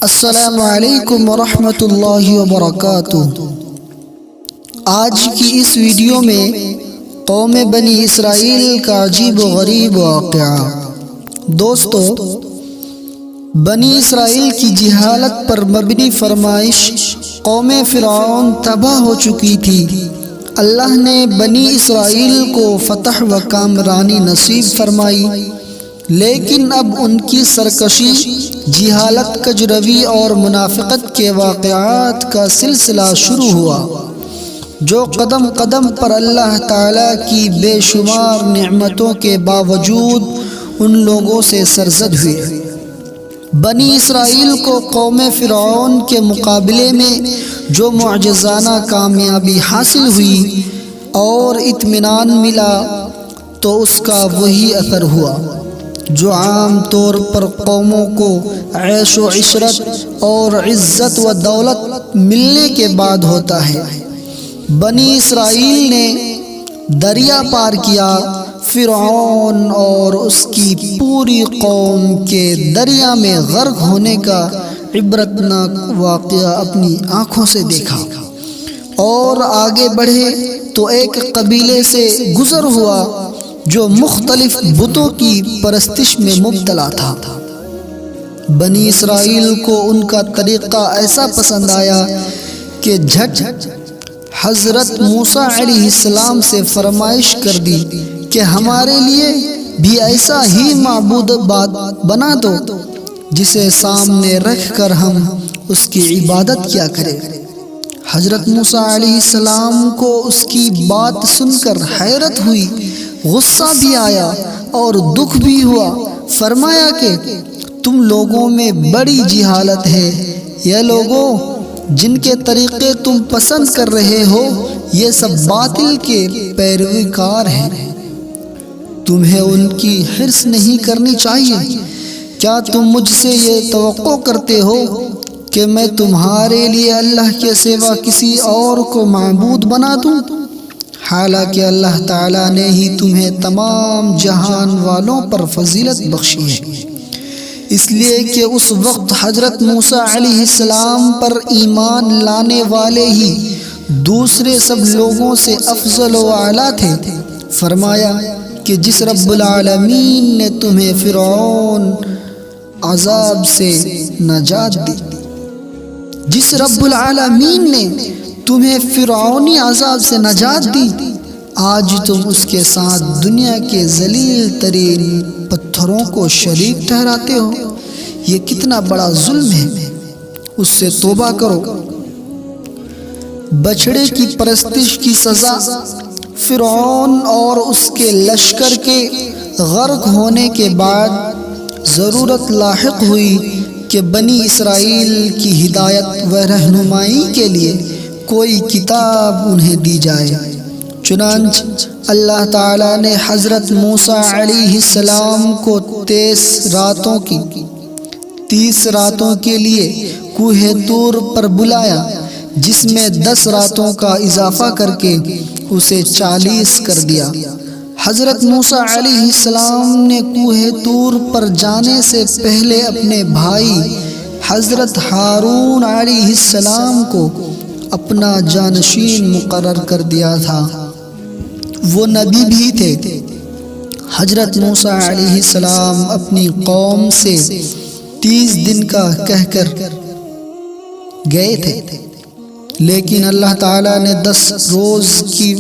السلام علیکم ورحمۃ اللہ وبرکاتہ۔ آج کی اس ویڈیو میں قوم بنی اسرائیل کا عجیب و غریب واقعہ۔ دوستو، بنی اسرائیل کی جہالت پر مبنی فرمائش قوم فرعون تباہ ہو چکی تھی۔ اللہ نے بنی اسرائیل کو فتح و کامرانی نصیب فرمائی، لیکن اب ان کی سرکشی، جہالت، کجروی اور منافقت کے واقعات کا سلسلہ شروع ہوا، جو قدم قدم پر اللہ تعالیٰ کی بے شمار نعمتوں کے باوجود ان لوگوں سے سرزد ہوئے۔ بنی اسرائیل کو قوم فرعون کے مقابلے میں جو معجزانہ کامیابی حاصل ہوئی اور اطمینان ملا، تو اس کا وہی اثر ہوا جو عام طور پر قوموں کو عیش و عشرت اور عزت و دولت ملنے کے بعد ہوتا ہے۔ بنی اسرائیل نے دریا پار کیا، فرعون اور اس کی پوری قوم کے دریا میں غرق ہونے کا عبرتناک واقعہ اپنی آنکھوں سے دیکھا، اور آگے بڑھے تو ایک قبیلے سے گزر ہوا جو مختلف بتوں کی پرستش میں مبتلا تھا۔ بنی اسرائیل کو ان کا طریقہ ایسا پسند آیا کہ جھٹ حضرت موسیٰ علیہ السلام سے فرمائش کر دی کہ ہمارے لیے بھی ایسا ہی معبود بنا دو جسے سامنے رکھ کر ہم اس کی عبادت کیا کریں۔ حضرت موسیٰ علیہ السلام کو اس کی بات سن کر حیرت ہوئی، غصہ بھی آیا اور دکھ بھی ہوا۔ فرمایا کہ تم لوگوں میں بڑی جہالت ہے، یہ لوگوں جن کے طریقے تم پسند کر رہے ہو یہ سب باطل کے پیروی کار ہیں، تمہیں ان کی حرص نہیں کرنی چاہیے۔ کیا تم مجھ سے یہ توقع کرتے ہو کہ میں تمہارے لیے اللہ کے سوا کسی اور کو معبود بنا دوں؟ حالانکہ اللہ تعالیٰ نے ہی تمہیں تمام جہان والوں پر فضیلت بخشی ہے، اس لیے کہ اس وقت حضرت موسیٰ علیہ السلام پر ایمان لانے والے ہی دوسرے سب لوگوں سے افضل و اعلیٰ تھے۔ فرمایا کہ جس رب العالمین نے تمہیں فرعون عذاب سے نجات دی، جس رب العالمین نے تمہیں فرعونی عذاب سے نجات دی، آج تم اس کے ساتھ دنیا کے ذلیل ترین پتھروں کو شریک ٹھہراتے ہو۔ یہ کتنا بڑا ظلم ہے، اس سے توبہ کرو۔ بچھڑے کی پرستش کی سزا۔ فرعون اور اس کے لشکر کے غرق ہونے کے بعد ضرورت لاحق ہوئی کہ بنی اسرائیل کی ہدایت و رہنمائی کے لیے کوئی کتاب انہیں دی جائے۔ چنانچہ اللہ تعالیٰ نے حضرت موسیٰ علیہ السلام کو 30 راتوں کے لیے کوہ طور پر بلایا، جس میں 10 راتوں کا اضافہ کر کے اسے 40 کر دیا۔ حضرت موسیٰ علیہ السلام نے کوہ طور پر جانے سے پہلے اپنے بھائی حضرت ہارون علیہ السلام کو اپنا جانشین مقرر کر دیا تھا، وہ نبی بھی تھے۔ حضرت موسیٰ علیہ السلام اپنی قوم سے 30 دن کا کہہ کر گئے تھے، لیکن اللہ تعالیٰ نے 10 روز کی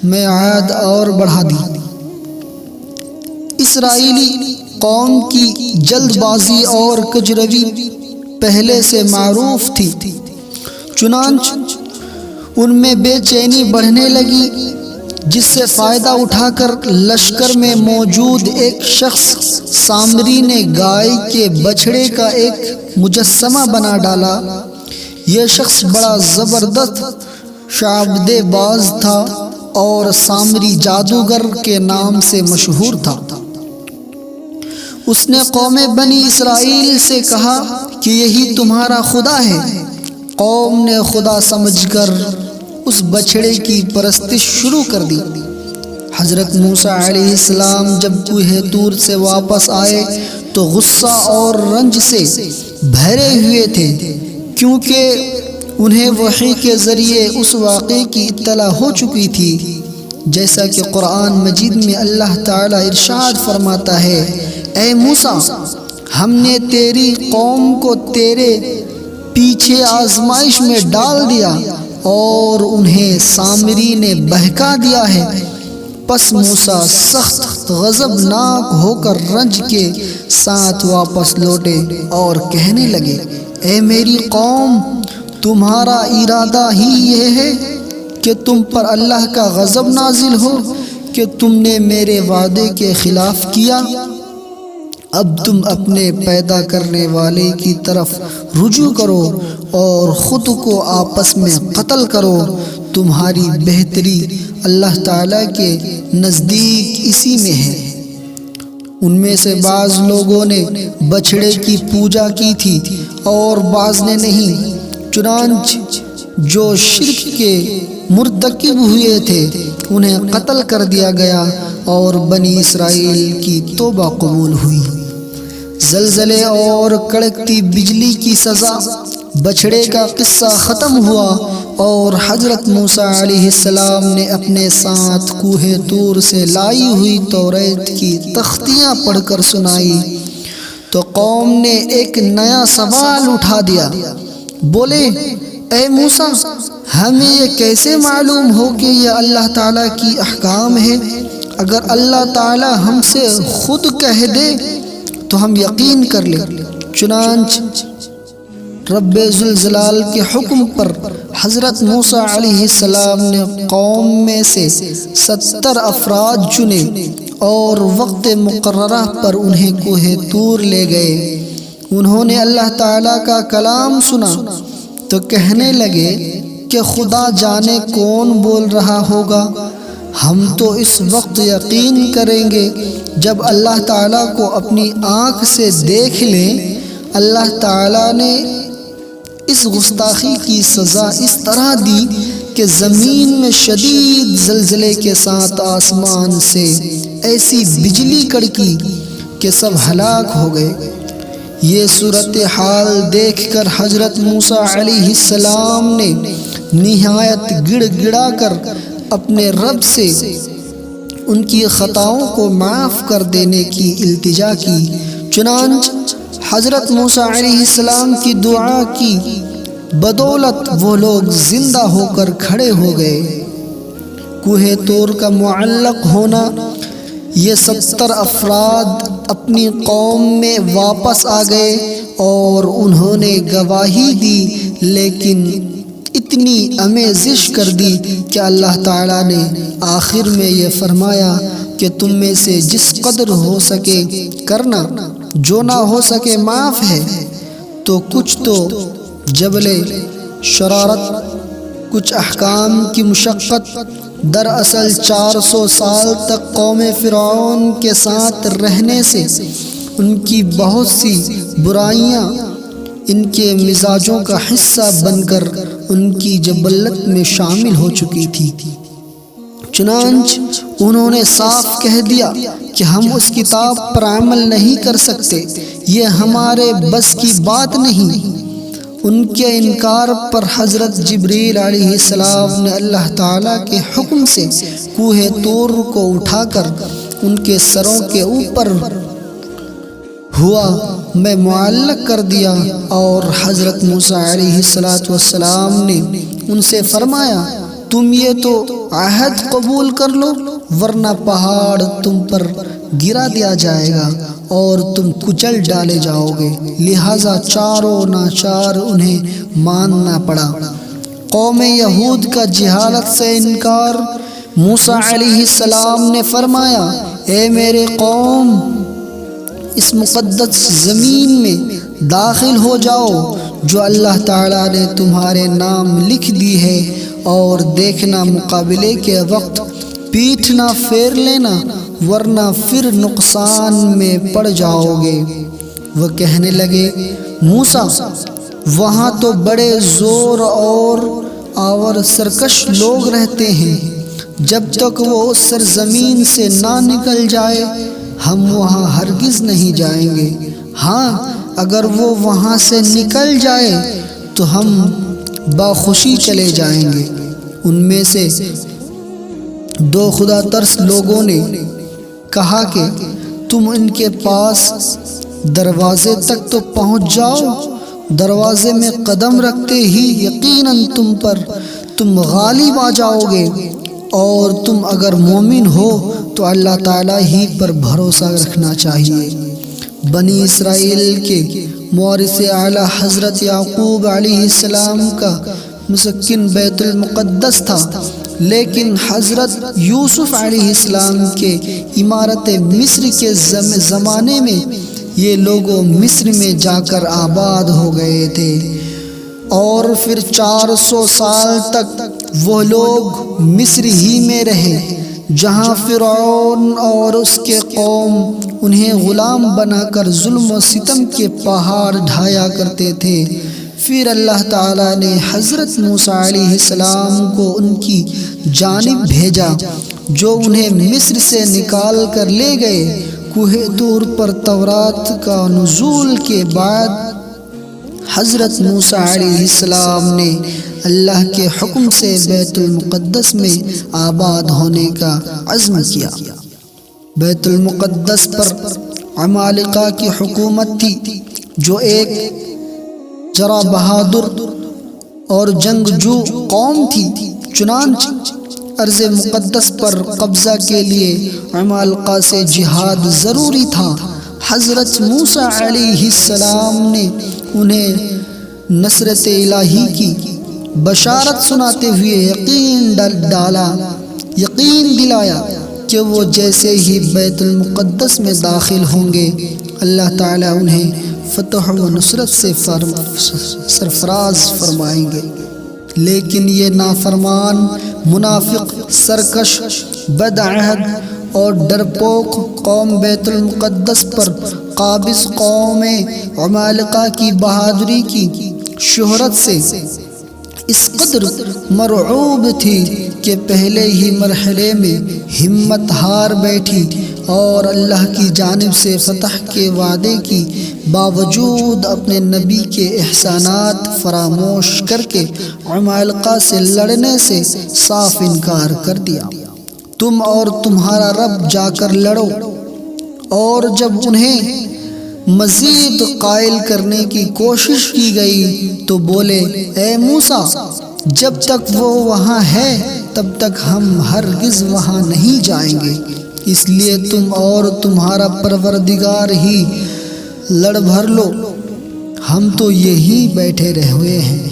میعاد اور بڑھا دی۔ اسرائیلی قوم کی جلد بازی اور کجروی پہلے سے معروف تھی، چنانچہ ان میں بے چینی بڑھنے لگی، جس سے فائدہ اٹھا کر لشکر میں موجود ایک شخص سامری نے گائے کے بچھڑے کا ایک مجسمہ بنا ڈالا۔ یہ شخص بڑا زبردست شعبدے باز تھا اور سامری جادوگر کے نام سے مشہور تھا۔ اس نے قوم بنی اسرائیل سے کہا کہ یہی تمہارا خدا ہے۔ قوم نے خدا سمجھ کر اس بچھڑے کی پرستش شروع کر دی۔ حضرت موسیٰ علیہ السلام جب کوہ طور سے واپس آئے تو غصہ اور رنج سے بھرے ہوئے تھے، کیونکہ انہیں وحی کے ذریعے اس واقعے کی اطلاع ہو چکی تھی، جیسا کہ قرآن مجید میں اللہ تعالیٰ ارشاد فرماتا ہے، اے موسیٰ، ہم نے تیری قوم کو تیرے پیچھے آزمائش میں ڈال دیا اور انہیں سامری نے بہکا دیا ہے۔ پس موسیٰ سخت غضبناک ہو کر رنج کے ساتھ واپس لوٹے اور کہنے لگے، اے میری قوم، تمہارا ارادہ ہی یہ ہے کہ تم پر اللہ کا غضب نازل ہو کہ تم نے میرے وعدے کے خلاف کیا؟ اب تم اپنے پیدا کرنے والے کی طرف رجوع کرو اور خود کو آپس میں قتل کرو، تمہاری بہتری اللہ تعالیٰ کے نزدیک اسی میں ہے۔ ان میں سے بعض لوگوں نے بچھڑے کی پوجا کی تھی اور بعض نے نہیں، چنانچہ جو شرک کے مرتکب ہوئے تھے انہیں قتل کر دیا گیا اور بنی اسرائیل کی توبہ قبول ہوئی۔ زلزلے اور کڑکتی بجلی کی سزا، بچھڑے کا قصہ ختم ہوا اور حضرت موسیٰ علیہ السلام نے اپنے ساتھ کوہ طور سے لائی ہوئی توریت کی تختیاں پڑھ کر سنائی تو قوم نے ایک نیا سوال اٹھا دیا، بولے، اے موسیٰ، ہمیں یہ کیسے معلوم ہو کہ یہ اللہ تعالیٰ کی احکام ہے؟ اگر اللہ تعالیٰ ہم سے خود کہہ دے تو ہم یقین کر لیں۔ چنانچہ رب ذوالجلال کے حکم پر حضرت موسیٰ علیہ السلام نے قوم میں سے 70 افراد چنے اور وقت مقررہ پر انہیں کوہ طور لے گئے۔ انہوں نے اللہ تعالیٰ کا کلام سنا تو کہنے لگے کہ خدا جانے کون بول رہا ہوگا، ہم تو اس وقت یقین کریں گے جب اللہ تعالیٰ کو اپنی آنکھ سے دیکھ لیں۔ اللہ تعالیٰ نے اس گستاخی کی سزا اس طرح دی کہ زمین میں شدید زلزلے کے ساتھ آسمان سے ایسی بجلی کڑکی کہ سب ہلاک ہو گئے۔ یہ صورتحال دیکھ کر حضرت موسیٰ علیہ السلام نے نہایت گڑ گڑا کر اپنے رب سے ان کی خطاؤں کو معاف کر دینے کی التجا کی۔ چنانچہ حضرت موسیٰ علیہ السلام کی دعا کی بدولت وہ لوگ زندہ ہو کر کھڑے ہو گئے۔ کوہ طور کا معلق ہونا، یہ 70 افراد اپنی قوم میں واپس آ گئے اور انہوں نے گواہی دی، لیکن اتنی آمیزش کر دی کہ اللہ تعالیٰ نے آخر میں یہ فرمایا کہ تم میں سے جس قدر ہو سکے کرنا، جو نہ ہو سکے معاف ہے۔ تو کچھ تو جبل شرارت، کچھ احکام کی مشقت، دراصل 400 سال تک قوم فرعون کے ساتھ رہنے سے ان کی بہت سی برائیاں ان کے مزاجوں کا حصہ بن کر ان کی جبلت میں شامل ہو چکی تھی۔ چنانچہ انہوں نے صاف کہہ دیا کہ ہم اس کتاب پر عمل نہیں کر سکتے، یہ ہمارے بس کی بات نہیں۔ ان کے انکار پر حضرت جبریل علیہ السلام نے اللہ تعالیٰ کے حکم سے کوہ طور کو اٹھا کر ان کے سروں کے اوپر ہوا میں معلق کر دیا، اور حضرت موسیٰ علیہ السلام نے ان سے فرمایا، تم یہ تو عہد قبول کر لو ورنہ پہاڑ تم پر گرا دیا جائے گا اور تم کچل ڈالے جاؤ گے۔ لہٰذا چاروں ناچار انہیں ماننا پڑا۔ قوم یہود کا جہالت سے انکار۔ موسیٰ علیہ السلام نے فرمایا، اے میرے قوم، اس مقدس زمین میں داخل ہو جاؤ جو اللہ تعالیٰ نے تمہارے نام لکھ دی ہے، اور دیکھنا مقابلے کے وقت پیٹھ نہ پھیر لینا ورنہ پھر نقصان میں پڑ جاؤ گے۔ وہ کہنے لگے، موسیٰ، وہاں تو بڑے زور اور سرکش لوگ رہتے ہیں، جب تک وہ اس سرزمین سے نہ نکل جائے ہم وہاں ہرگز نہیں جائیں گے۔ ہاں، اگر وہ وہاں سے نکل جائے تو ہم باخوشی چلے جائیں گے۔ ان میں سے دو خدا ترس لوگوں نے کہا کہ تم ان کے پاس دروازے تک تو پہنچ جاؤ، دروازے میں قدم رکھتے ہی یقیناً تم غالب آ جاؤ گے، اور تم اگر مومن ہو تو اللہ تعالیٰ ہی پر بھروسہ رکھنا چاہیے۔ بنی اسرائیل کے مورث اعلیٰ حضرت یعقوب علیہ السلام کا مسکن بیت المقدس تھا، لیکن حضرت یوسف علیہ السلام کے امارت مصر کے زمانے میں یہ لوگ مصر میں جا کر آباد ہو گئے تھے، اور پھر 400 سال تک وہ لوگ مصر ہی میں رہے، جہاں فرعون اور اس کے قوم انہیں غلام بنا کر ظلم و ستم کے پہاڑ ڈھایا کرتے تھے۔ پھر اللہ تعالیٰ نے حضرت موسیٰ علیہ السلام کو ان کی جانب بھیجا، جو انہیں مصر سے نکال کر لے گئے۔ کوہ طور پر تورات کا نزول کے بعد حضرت موسیٰ علیہ السلام نے اللہ کے حکم سے بیت المقدس میں آباد ہونے کا عزم کیا۔ بیت المقدس پر عمالقہ کی حکومت تھی، جو ایک جرا بہادر اور جنگجو قوم تھی۔ چنانچہ ارض مقدس پر قبضہ کے لیے عمالقہ سے جہاد ضروری تھا۔ حضرت موسیٰ علیہ السلام نے انہیں نصرت الہی کی بشارت سناتے ہوئے یقین دلایا کہ وہ جیسے ہی بیت المقدس میں داخل ہوں گے اللہ تعالیٰ انہیں فتح و نصرت سے سرفراز فرمائیں گے۔ لیکن یہ نافرمان، منافق، سرکش، بدعہد اور ڈرپوک قوم بیت المقدس پر قابض قوم عمالقہ کی بہادری کی شہرت سے اس قدر مرعوب تھی کہ پہلے ہی مرحلے میں ہمت ہار بیٹھی، اور اللہ کی جانب سے فتح کے وعدے کی باوجود اپنے نبی کے احسانات فراموش کر کے عمالقہ سے لڑنے سے صاف انکار کر دیا۔ تم اور تمہارا رب جا کر لڑو۔ اور جب انہیں مزید قائل کرنے کی کوشش کی گئی تو بولے، اے موسیٰ، جب تک وہ وہاں ہے تب تک ہم ہرگز وہاں نہیں جائیں گے، اس لیے تم اور تمہارا پروردگار ہی لڑ بھر لو، ہم تو یہی بیٹھے رہے ہوئے ہیں۔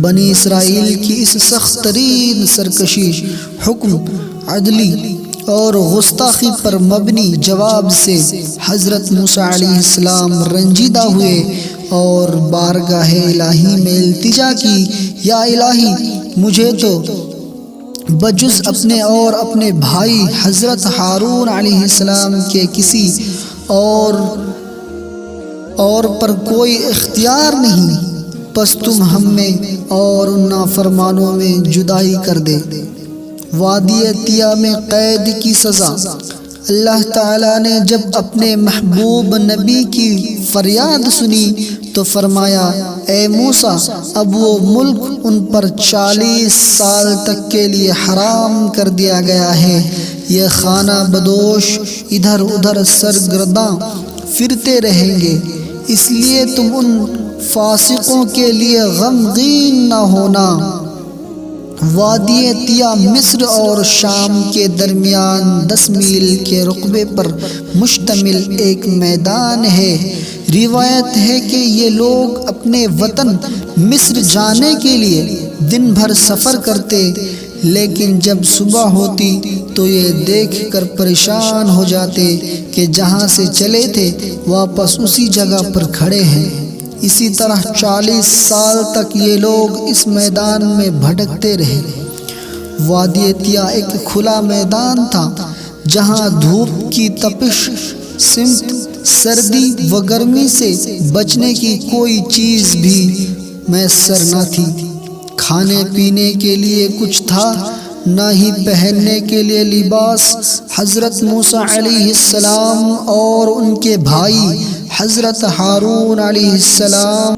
بنی اسرائیل کی اس سخت ترین سرکشی، حکم عدلی اور گستاخی پر مبنی جواب سے حضرت موسیٰ علیہ السلام رنجیدہ ہوئے اور بارگاہ الہی میں التجا کی، یا الہی، مجھے تو بجز اپنے اور اپنے بھائی حضرت ہارون علیہ السلام کے کسی اور پر کوئی اختیار نہیں، پس تم ہم میں اور ان نافرمانوں میں جدائی کر دے۔ وادی طیہ میں قید کی سزا۔ اللہ تعالیٰ نے جب اپنے محبوب نبی کی فریاد سنی تو فرمایا، اے موسیٰ، اب وہ ملک ان پر 40 سال تک کے لیے حرام کر دیا گیا ہے، یہ خانہ بدوش ادھر ادھر سرگرداں پھرتے رہیں گے، اس لیے تم ان فاسقوں کے لیے غمگین نہ ہونا۔ وادی طیہ مصر اور شام کے درمیان 10 میل کے رقبے پر مشتمل ایک میدان ہے۔ روایت ہے کہ یہ لوگ اپنے وطن مصر جانے کے لیے دن بھر سفر کرتے، لیکن جب صبح ہوتی تو یہ دیکھ کر پریشان ہو جاتے کہ جہاں سے چلے تھے واپس اسی جگہ پر کھڑے ہیں۔ اسی طرح 40 سال تک یہ لوگ اس میدان میں بھٹکتے رہے۔ وادی طیہ ایک کھلا میدان تھا جہاں دھوپ کی تپش، سمت، سردی و گرمی سے بچنے کی کوئی چیز بھی میسر نہ تھی۔ کھانے پینے کے لیے کچھ تھا، نہ ہی پہننے کے لیے لباس۔ حضرت موسیٰ علیہ السلام اور ان کے بھائی حضرت ہارون علیہ السلام